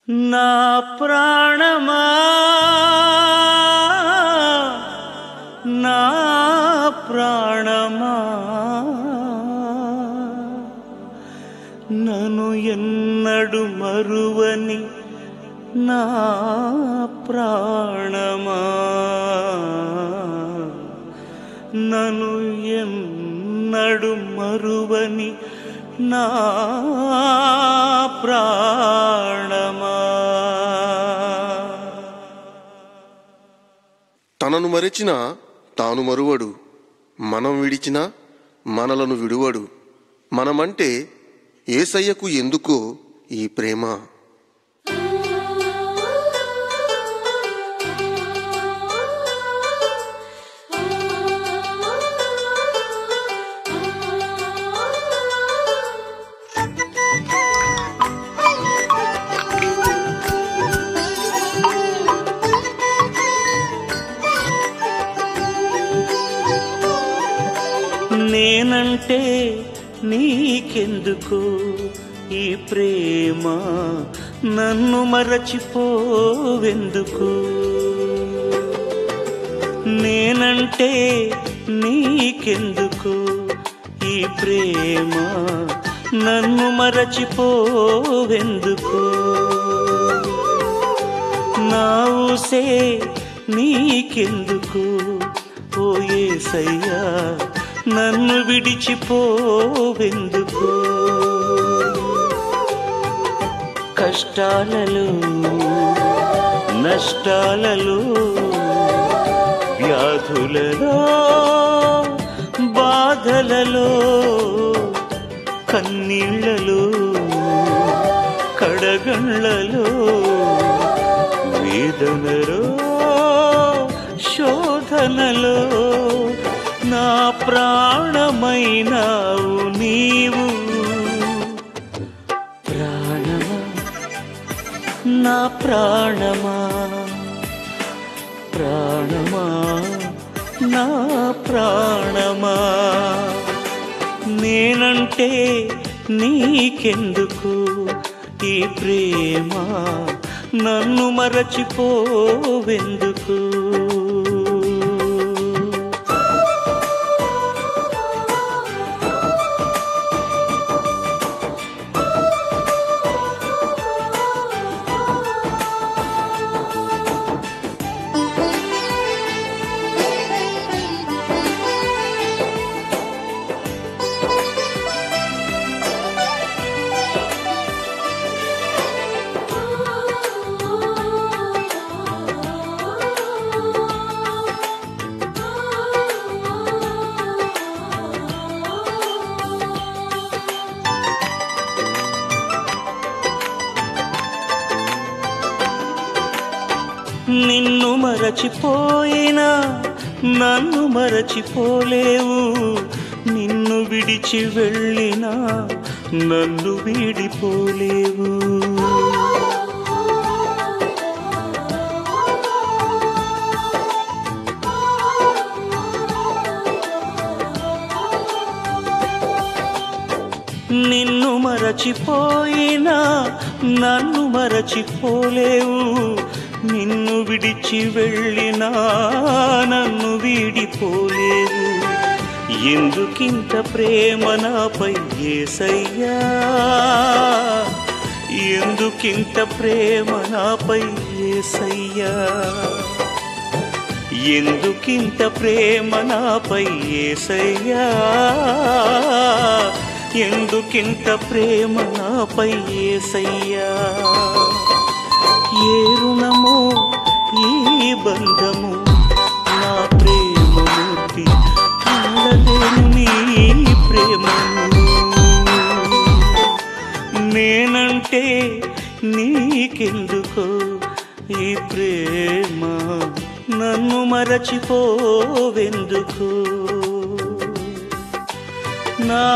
నా ప్రాణమా నా ప్రాణమా నన్ను ఎన్నడు మరువని నా ప్రాణమా నన్ను ఎన్నడు మరువని నా ప్రాణమా. తనను మరిచిన తాను మరువడు, మనం విడిచిన మనలను విడువడు. మనమంటే యేసయ్యకు ఎందుకో ఈ ప్రేమ. నేనంటే నీకెందుకు ఈ ప్రేమ, నన్ను మరచిపోవెందుకు. నేనంటే నీకెందుకు ఈ ప్రేమ, నన్ను మరచిపోవెందుకు. నా ఊసే నీకెందుకు ఓ యేసయ్యా, నన్ను విడిచిపోవెందుకు. కష్టాలలో నష్టాలలో వ్యాధులలో బాధలలో కన్నీళ్లలో కడగండ్లలో వేదనలో శోధనలో నా ప్రాణమైనావు నీవు. ప్రాణమా నా ప్రాణమా, ప్రాణమా నా ప్రాణమా. నేనంటే నీకెందుకు ఈ ప్రేమ, నన్ను మరచిపోవెందుకు. నిన్ను మరచిపోయినా నన్ను మరచిపోలేవు, నిన్ను విడిచి వెళ్ళినా నన్ను వీడిపోలేవు. నిన్ను మరచిపోయినా నన్ను మరచిపోలేవు, నిన్ను విడిచి వెళ్ళినా నన్ను వీడిపోలేవు. ఎందుకింత ప్రేమ నాపై యేసయ్యా, ఎందుకింత ప్రేమ నాపై యేసయ్యా, ఎందుకింత ప్రేమ నాపై యేసయ్యా, ఎందుకింత ప్రేమ నాపై యేసయ్యా. ఏ రుణమో ఈ బంధము నా ప్రేమమూర్తి, చూడలేను నీ ప్రేమను. నేనంటే నీకెందుకో ఈ ప్రేమ, నన్ను మరచిపోవెందుకు. నా